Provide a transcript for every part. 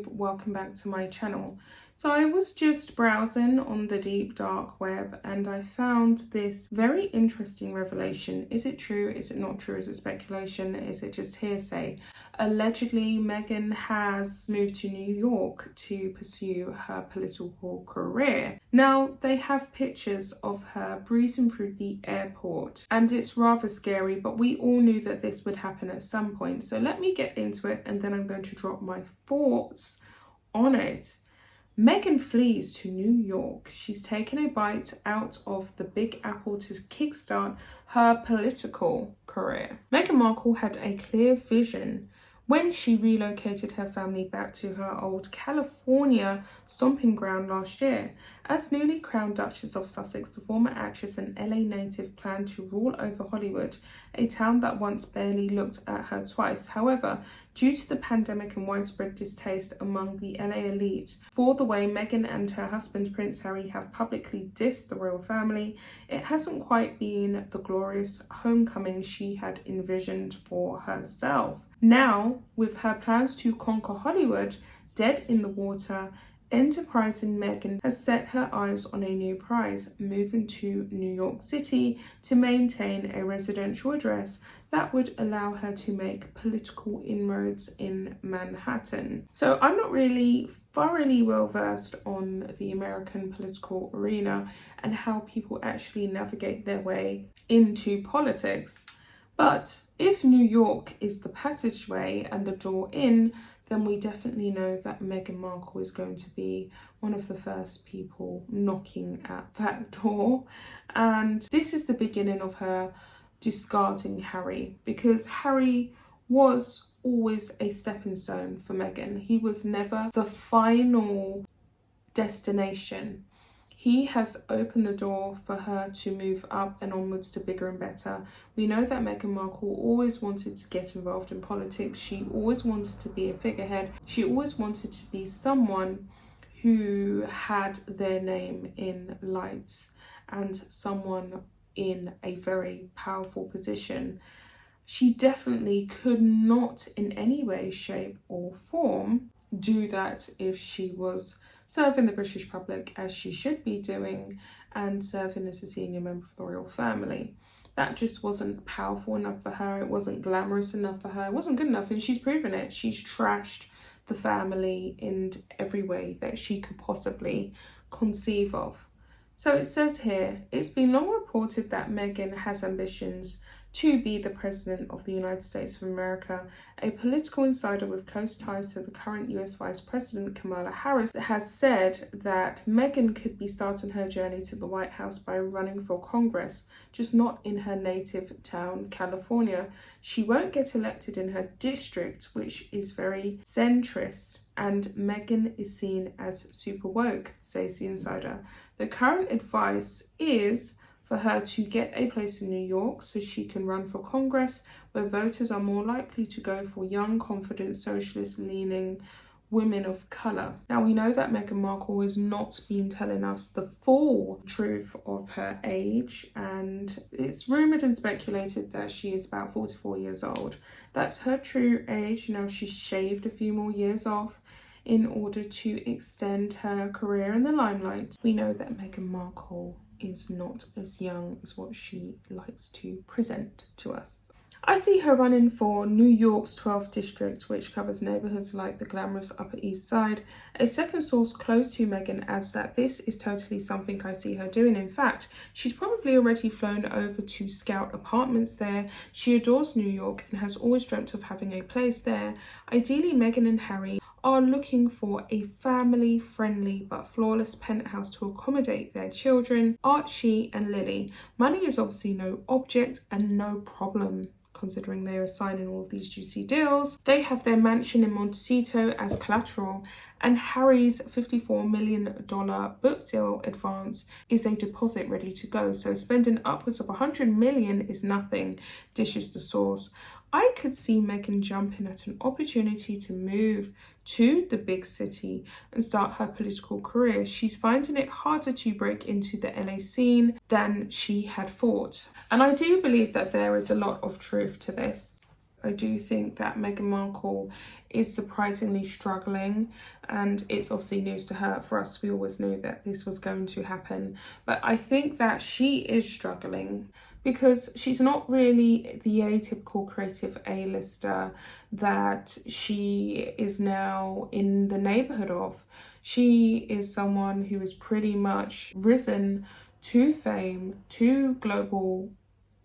YouTube, welcome back to my channel. So I was just browsing on the deep dark web and I found this very interesting revelation. Is it true? Is it not true? Is it speculation? Is it just hearsay? Allegedly, Meghan has moved to New York to pursue her political career. Now, they have pictures of her breezing through the airport and it's rather scary, but we all knew that this would happen at some point. So let me get into it and then I'm going to drop my thoughts on it. Meghan flees to New York. She's taken a bite out of the Big Apple to kickstart her political career. Meghan Markle had a clear vision when she relocated her family back to her old California stomping ground last year. As newly crowned Duchess of Sussex, the former actress and LA native planned to rule over Hollywood, a town that once barely looked at her twice. However, due to the pandemic and widespread distaste among the LA elite for the way Meghan and her husband Prince Harry have publicly dissed the royal family, it hasn't quite been the glorious homecoming she had envisioned for herself. Now, with her plans to conquer Hollywood dead in the water, enterprising Meghan has set her eyes on a new prize, moving to New York City to maintain a residential address that would allow her to make political inroads in Manhattan. So I'm not really thoroughly well versed on the American political arena and how people actually navigate their way into politics. But if New York is the passageway and the door in, then we definitely know that Meghan Markle is going to be one of the first people knocking at that door. And this is the beginning of her discarding Harry, because Harry was always a stepping stone for Meghan. He was never the final destination. He has opened the door for her to move up and onwards to bigger and better. We know that Meghan Markle always wanted to get involved in politics. She always wanted to be a figurehead. She always wanted to be someone who had their name in lights and someone in a very powerful position. She definitely could not in any way, shape or form do that if she was serving the British public as she should be doing and serving as a senior member of the royal family. That just wasn't powerful enough for her. It wasn't glamorous enough for her. It wasn't good enough, and she's proven it. She's trashed the family in every way that she could possibly conceive of. So it says here, it's been long reported that Meghan has ambitions to be the President of the United States of America. A political insider with close ties to the current US Vice President Kamala Harris has said that Meghan could be starting her journey to the White House by running for Congress, just not in her native town, California. She won't get elected in her district, which is very centrist, and Meghan is seen as super woke, says the insider. The current advice is for her to get a place in New York so she can run for Congress, where voters are more likely to go for young, confident, socialist-leaning women of colour. Now, we know that Meghan Markle has not been telling us the full truth of her age, and it's rumoured and speculated that she is about 44 years old. That's her true age. You know, she shaved a few more years off in order to extend her career in the limelight. We know that Meghan Markle is not as young as what she likes to present to us. I see her running for New York's 12th district, which covers neighbourhoods like the glamorous Upper East Side. A second source close to Meghan adds that this is totally something I see her doing. In fact, she's probably already flown over to scout apartments there. She adores New York and has always dreamt of having a place there. Ideally, Meghan and Harry are looking for a family-friendly but flawless penthouse to accommodate their children, Archie and Lily. Money is obviously no object and no problem, considering they are signing all of these juicy deals. They have their mansion in Montecito as collateral, and Harry's $54 million book deal advance is a deposit ready to go. So spending upwards of $100 million is nothing, dishes the source. I could see Meghan jumping at an opportunity to move to the big city and start her political career. She's finding it harder to break into the LA scene than she had thought. And I do believe that there is a lot of truth to this. I do think that Meghan Markle is surprisingly struggling, and it's obviously news to her. For us, we always knew that this was going to happen, but I think that she is struggling because she's not really the atypical creative A-lister that she is now in the neighborhood of. She is someone who has pretty much risen to fame, to global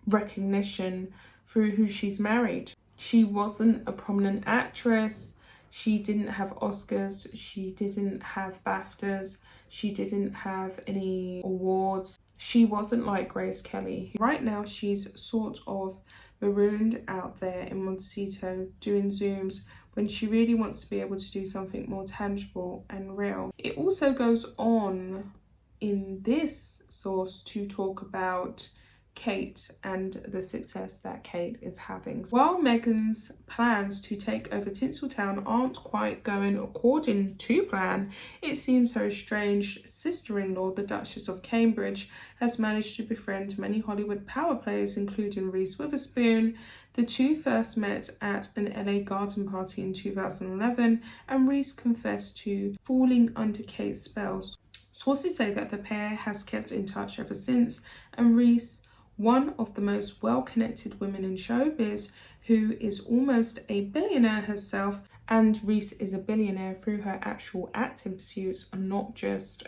recognition through who she's married. She wasn't a prominent actress. She didn't have Oscars. She didn't have BAFTAs. She didn't have any awards. She wasn't like Grace Kelly. Right now, she's sort of marooned out there in Montecito doing Zooms when she really wants to be able to do something more tangible and real. It also goes on in this source to talk about Kate and the success that Kate is having. While Meghan's plans to take over Tinseltown aren't quite going according to plan, it seems her estranged sister-in-law, the Duchess of Cambridge, has managed to befriend many Hollywood power players, including Reese Witherspoon. The two first met at an LA garden party in 2011, and Reese confessed to falling under Kate's spells. Sources say that the pair has kept in touch ever since, and Reese, one of the most well-connected women in showbiz, who is almost a billionaire herself, and Reese is a billionaire through her actual acting pursuits and not just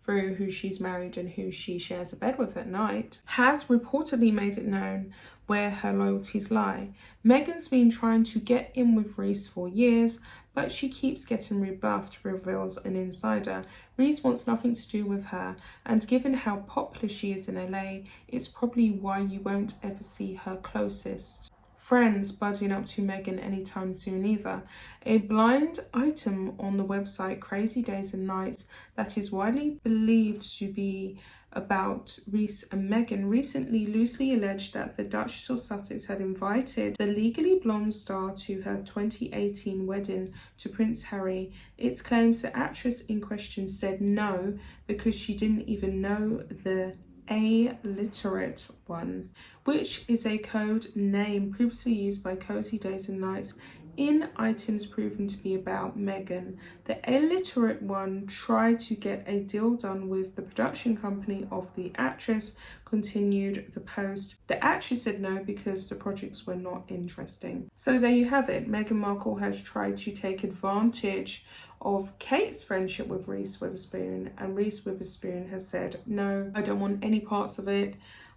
through who she's married and who she shares a bed with at night, has reportedly made it known where her loyalties lie. Meghan's been trying to get in with Reese for years, but she keeps getting rebuffed, reveals an insider. Reese wants nothing to do with her, and given how popular she is in LA, it's probably why you won't ever see her closest friends budding up to Meghan anytime soon either. A blind item on the website Crazy Days and Nights that is widely believed to be about Reese and Meghan recently loosely alleged that the Duchess of Sussex had invited the Legally Blonde star to her 2018 wedding to Prince Harry. It claims the actress in question said no because she didn't even know the illiterate one, which is a code name previously used by Cozy Days and Nights in items proven to be about Meghan. The illiterate one tried to get a deal done with the production company of the actress, continued the post. The actress said no because the projects were not interesting. So there you have it. Meghan Markle has tried to take advantage of Kate's friendship with Reese Witherspoon, and Reese Witherspoon has said, no, I don't want any parts of it.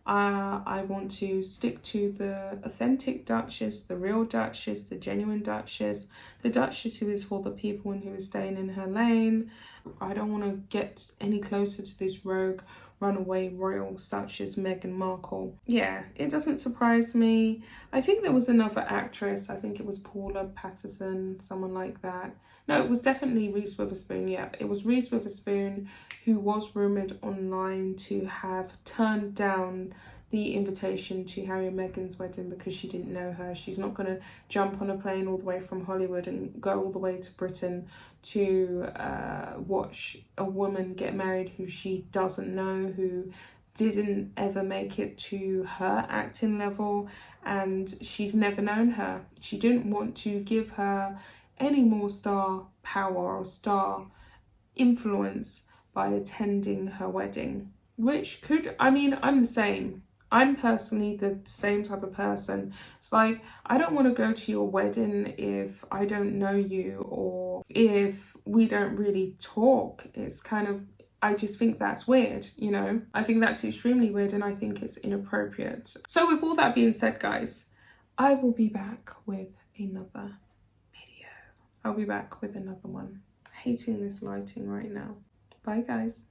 I want to stick to the authentic Duchess, the real Duchess, the genuine Duchess, the Duchess who is for the people and who is staying in her lane. I don't want to get any closer to this rogue runaway royal such as Meghan Markle. Yeah, it doesn't surprise me. I think there was another actress, I think it was Paula Patterson, someone like that. No, it was definitely Reese Witherspoon. Yeah, it was Reese Witherspoon who was rumoured online to have turned down the invitation to Harry and Meghan's wedding because she didn't know her. She's not going to jump on a plane all the way from Hollywood and go all the way to Britain to watch a woman get married who she doesn't know, who didn't ever make it to her acting level, and she's never known her. She didn't want to give her any more star power or star influence by attending her wedding, which could, I mean, I'm the same. I'm personally the same type of person. It's like, I don't want to go to your wedding if I don't know you or if we don't really talk. It's kind of, I just think that's weird, you know? I think that's extremely weird and I think it's inappropriate. So with all that being said, guys, I will be back with another video. I'll be back with another one. Hating this lighting right now. Bye, guys.